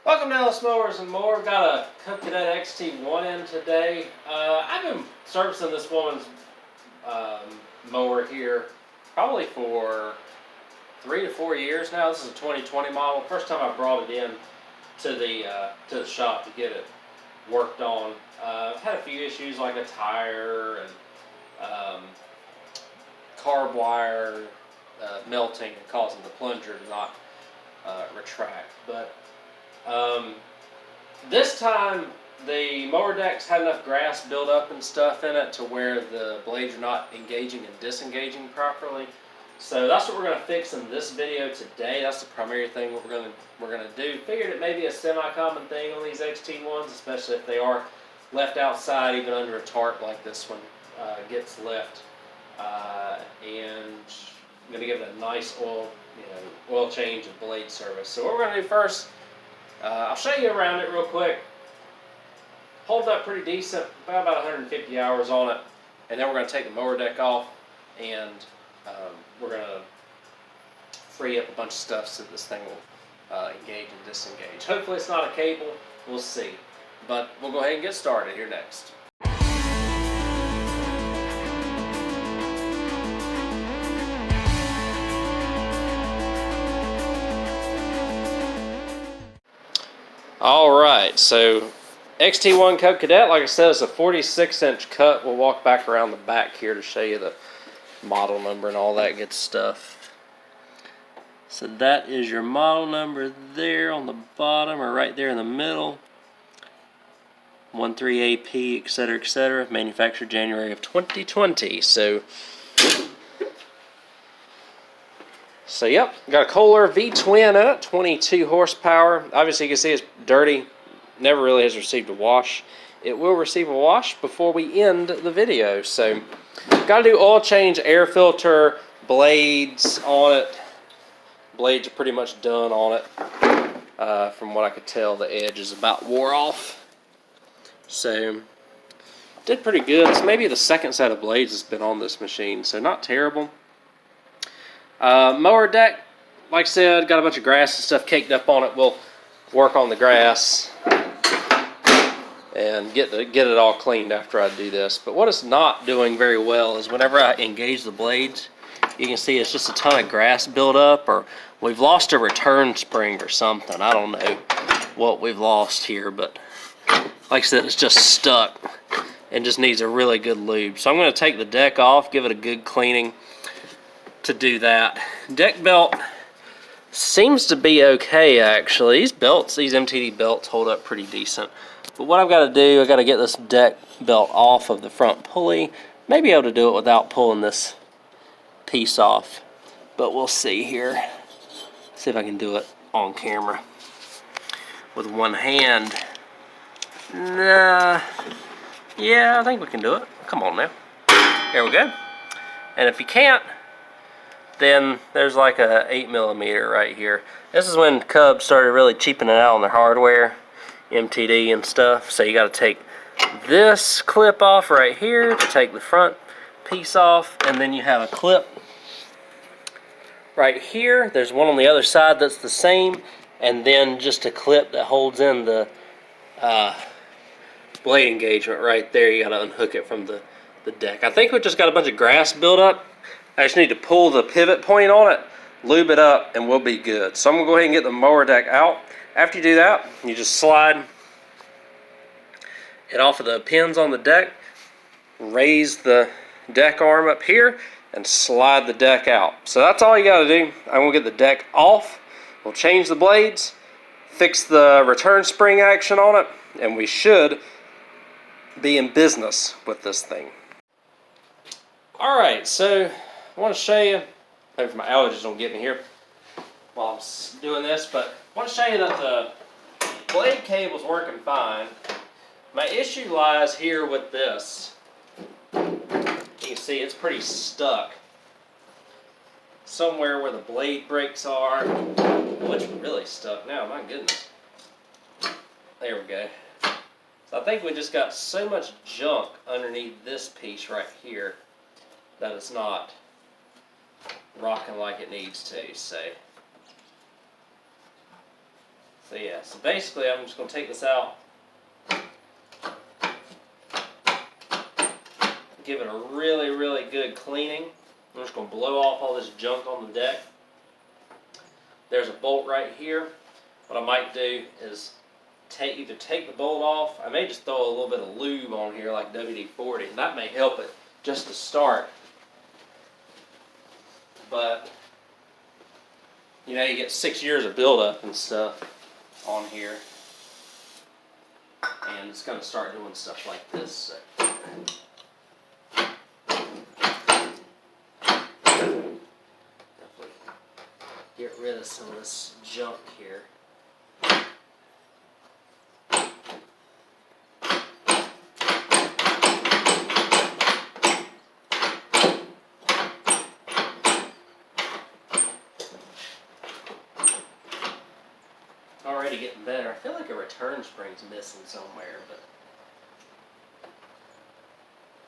Welcome to Ellis Mowers and More. Got a Cub Cadet XT1 in today. I've been servicing this woman's mower here probably for 3 to 4 years now. This is a 2020 model. First time I brought it in to the shop to get it worked on. I've had a few issues like a tire and carb wire melting and causing the plunger to not retract. But this time the mower decks had enough grass build up and stuff in it to where the blades are not engaging and disengaging properly. So that's what we're going to fix in this video today. That's the primary thing what we're gonna do. Figured it may be a semi-common thing on these XT1s, especially if they are left outside, even under a tarp like this one gets left. And I'm going to give it a nice oil change and blade service. So what we're going to do first, I'll show you around it real quick. Holds up pretty decent, about 150 hours on it. And then we're going to take the mower deck off and we're going to free up a bunch of stuff so this thing will engage and disengage. Hopefully it's not a cable, we'll see. But we'll go ahead and get started here next. Alright, so XT1 Cub Cadet, like I said, is a 46-inch cut. We'll walk back around the back here to show you the model number and all that good stuff. So that is your model number there on the bottom, or right there in the middle. 13AP, etc., etc. Manufactured January of 2020. So yep, got a Kohler V-twin in it, 22 horsepower. Obviously you can see it's dirty, never really has received a wash. It will receive a wash before we end the video. So got to do oil change, air filter, blades on it. Blades are pretty much done on it. From what I could tell, the edge is about wore off. So did pretty good. It's maybe the second set of blades that's been on this machine, so not terrible. Mower deck, like I said, got a bunch of grass and stuff caked up on it. We'll work on the grass and get it all cleaned after I do this. But what it's not doing very well is whenever I engage the blades, you can see it's just a ton of grass build up, or we've lost a return spring or something. I don't know what we've lost here, but like I said, it's just stuck and just needs a really good lube. So I'm going to take the deck off, give it a good cleaning to do that. Deck belt seems to be okay actually. These MTD belts hold up pretty decent. But what I've got to do, I've got to get this deck belt off of the front pulley. Maybe able to do it without pulling this piece off. But we'll see here. See if I can do it on camera with one hand. Nah. Yeah, I think we can do it. Come on now. There we go. And if you can't, then there's like a 8mm right here. This is when Cub started really cheapening out on their hardware, MTD and stuff. So you got to take this clip off right here to take the front piece off, and then you have a clip right here. There's one on the other side that's the same, and then just a clip that holds in the blade engagement right there. You got to unhook it from the deck. I think we just got a bunch of grass built up. I just need to pull the pivot point on it, lube it up, and we'll be good. So I'm going to go ahead and get the mower deck out. After you do that, you just slide it off of the pins on the deck, raise the deck arm up here, and slide the deck out. So that's all you got to do. I'm going to get the deck off. We'll change the blades, fix the return spring action on it, and we should be in business with this thing. Alright, so I want to show you, maybe my allergies don't get me here while I'm doing this, but I want to show you that the blade cable's working fine. My issue lies here with this. You can see it's pretty stuck somewhere where the blade brakes are. Oh, it's really stuck now, my goodness. There we go. So I think we just got so much junk underneath this piece right here that it's not rocking like it needs to. So So yeah, so basically I'm just going to take this out, give it a really, really good cleaning. I'm just going to blow off all this junk on the deck. There's a bolt right here. What I might do is either take the bolt off. I may just throw a little bit of lube on here like WD-40, and that may help it just to start. But you know, you get 6 years of buildup and stuff on here, and it's going to start doing stuff like this. So. Definitely get rid of some of this junk here. Already getting better. I feel like a return spring's missing somewhere, but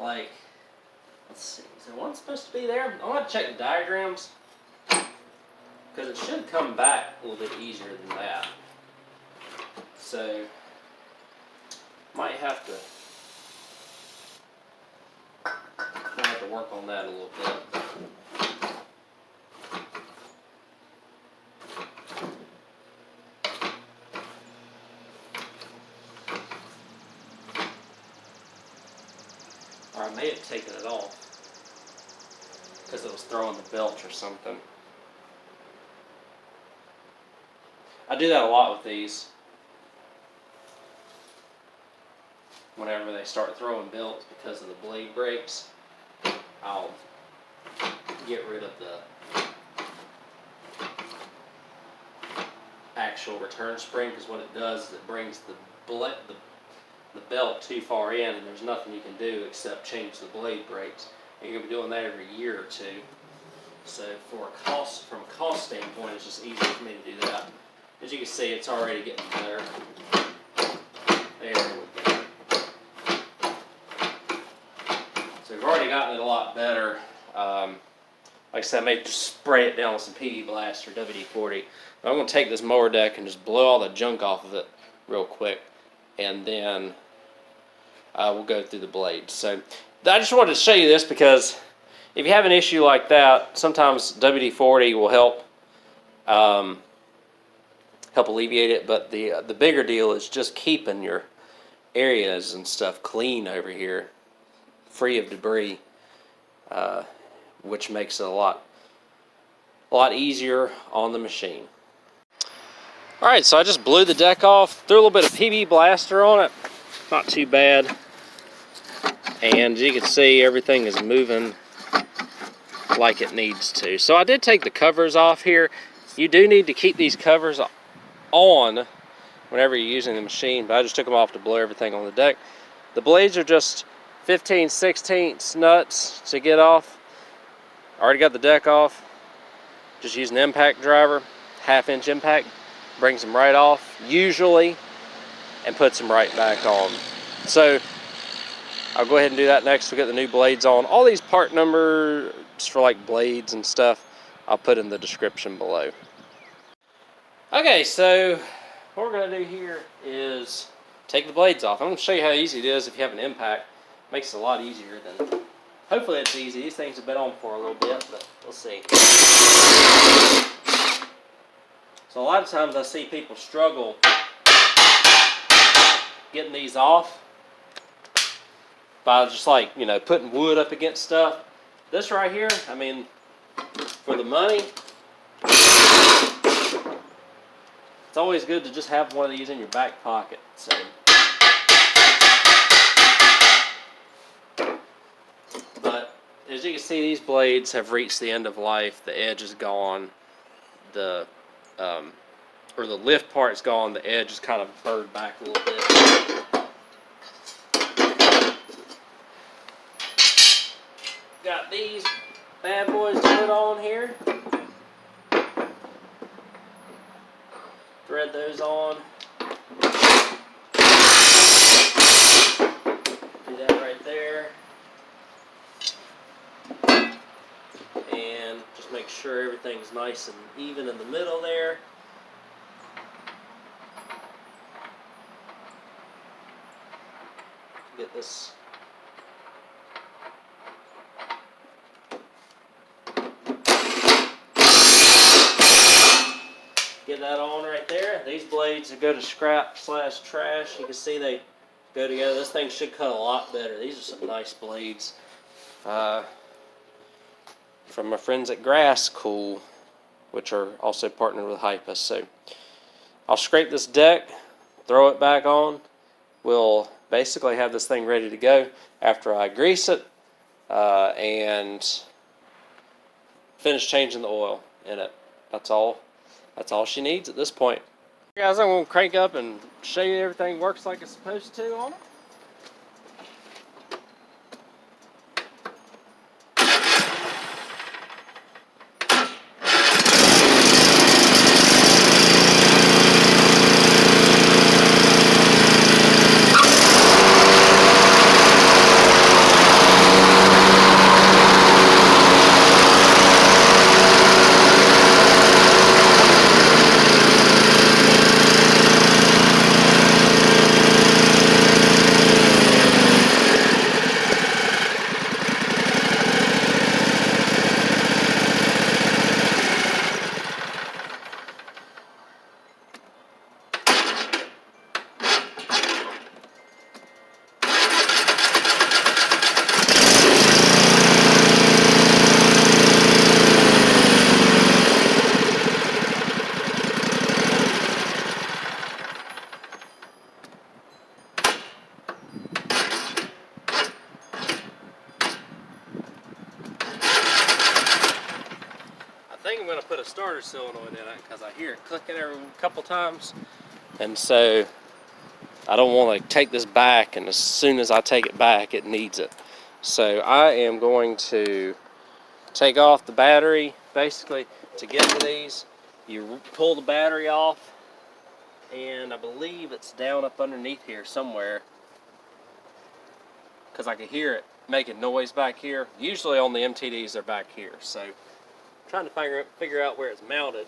like, let's see, is there one supposed to be there? I'll have to check the diagrams, because it should come back a little bit easier than that. So, might have to work on that a little bit. Or I may have taken it off because it was throwing the belch or something. I do that a lot with these. Whenever they start throwing belts because of the blade breaks, I'll get rid of the actual return spring, because what it does is it brings the belt too far in, and there's nothing you can do except change the blade brakes. And you're going to be doing that every year or two. So from a cost standpoint, it's just easier for me to do that. As you can see, it's already getting better. There we go. So we've already gotten it a lot better. Like I said, I may just spray it down with some PV Blast or WD-40. But I'm going to take this mower deck and just blow all the junk off of it real quick, and then we'll go through the blades. So I just wanted to show you this because if you have an issue like that, sometimes WD-40 will help alleviate it. But the bigger deal is just keeping your areas and stuff clean over here, free of debris, which makes it a lot easier on the machine. Alright, so I just blew the deck off, threw a little bit of PB Blaster on it, not too bad, and as you can see, everything is moving like it needs to. So I did take the covers off here. You do need to keep these covers on whenever you're using the machine, but I just took them off to blow everything on the deck. The blades are just 15/16 nuts to get off. Already got the deck off, just using an impact driver, 1/2 inch impact. Brings them right off, usually, and puts them right back on. So I'll go ahead and do that next. We'll get the new blades on. All these part numbers for like blades and stuff, I'll put in the description below. Okay, so what we're going to do here is take the blades off. I'm going to show you how easy it is if you have an impact. It makes it a lot easier than, hopefully it's easy. These things have been on for a little bit, but we'll see. So a lot of times I see people struggle getting these off by just like, you know, putting wood up against stuff. This right here, I mean, for the money, it's always good to just have one of these in your back pocket. So, but as you can see, these blades have reached the end of life. The edge is gone. Or the lift part's gone, the edge is kind of burred back a little bit. Got these bad boys to put on here. Thread those on. Do that right there. And just make sure everything's nice and even in the middle there. get this. Get that on right there. These blades that go to scrap/trash, you can see they go together. This thing should cut a lot better. These are some nice blades. From my friends at Grass Cool, which are also partnered with Hipa. So I'll scrape this deck, throw it back on. We'll basically have this thing ready to go after I grease it and finish changing the oil in it. That's all she needs at this point. Guys, I'm going to crank up and show you everything works like it's supposed to on it. I think I'm going to put a starter solenoid in it because I hear it clicking every couple times, and so I don't want to take this back, and as soon as I take it back it needs it. So I am going to take off the battery. Basically, to get to these, you pull the battery off, and I believe it's down up underneath here somewhere because I can hear it making noise back here. Usually on the MTDs they're back here, so trying to figure out where it's mounted.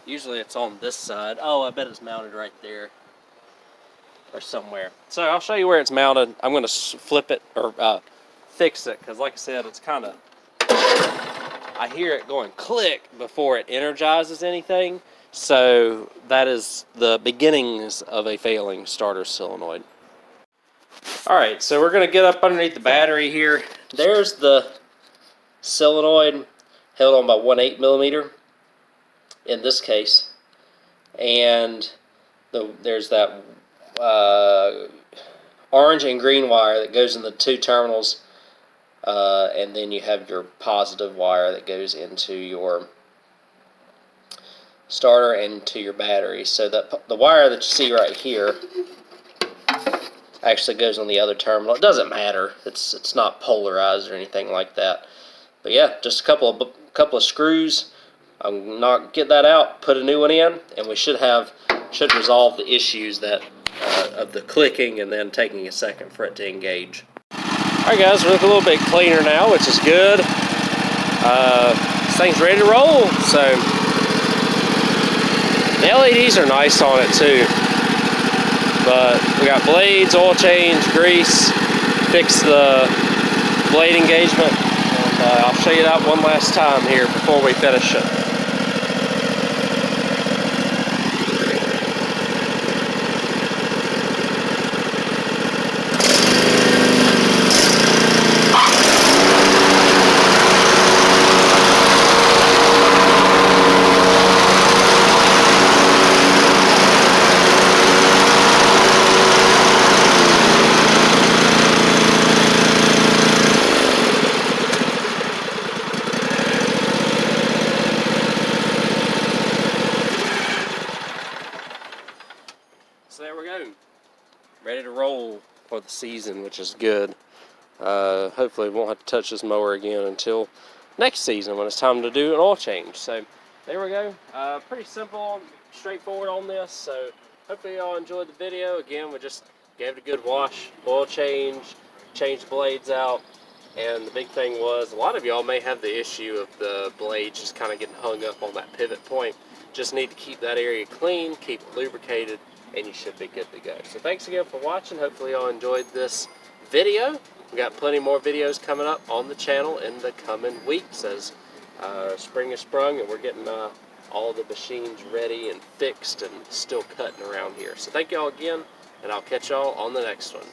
Usually it's on this side. Oh, I bet it's mounted right there or somewhere. So I'll show you where it's mounted. I'm going to flip it or fix it because, like I said, it's kind of, I hear it going click before it energizes anything. So that is the beginnings of a failing starter solenoid. Alright, so we're going to get up underneath the battery here. There's the solenoid held on by 1/8 millimeter in this case. And there's that orange and green wire that goes in the two terminals. And then you have your positive wire that goes into your starter and to your battery. So that the wire that you see right here actually goes on the other terminal. It doesn't matter. It's not polarized or anything like that. But yeah, just a couple of screws. I'm not get that out. Put a new one in, and we should resolve the issues that of the clicking and then taking a second for it to engage. All right, guys, we look a little bit cleaner now, which is good. This thing's ready to roll. So the LEDs are nice on it too. But we got blades, oil change, grease, fix the blade engagement, and I'll show you that one last time here before we finish it. So there we go, ready to roll for the season, which is good. Hopefully we won't have to touch this mower again until next season when it's time to do an oil change. So there we go, pretty simple, straightforward on this. So hopefully y'all enjoyed the video. Again, we just gave it a good wash, oil change, changed the blades out, And the big thing was, a lot of y'all may have the issue of the blades just kind of getting hung up on that pivot point. Just need to keep that area clean, keep it lubricated, and you should be good to go. So thanks again for watching. Hopefully y'all enjoyed this video. We got plenty more videos coming up on the channel in the coming weeks as spring is sprung and we're getting all the machines ready and fixed and still cutting around here. So thank y'all again, and I'll catch y'all on the next one.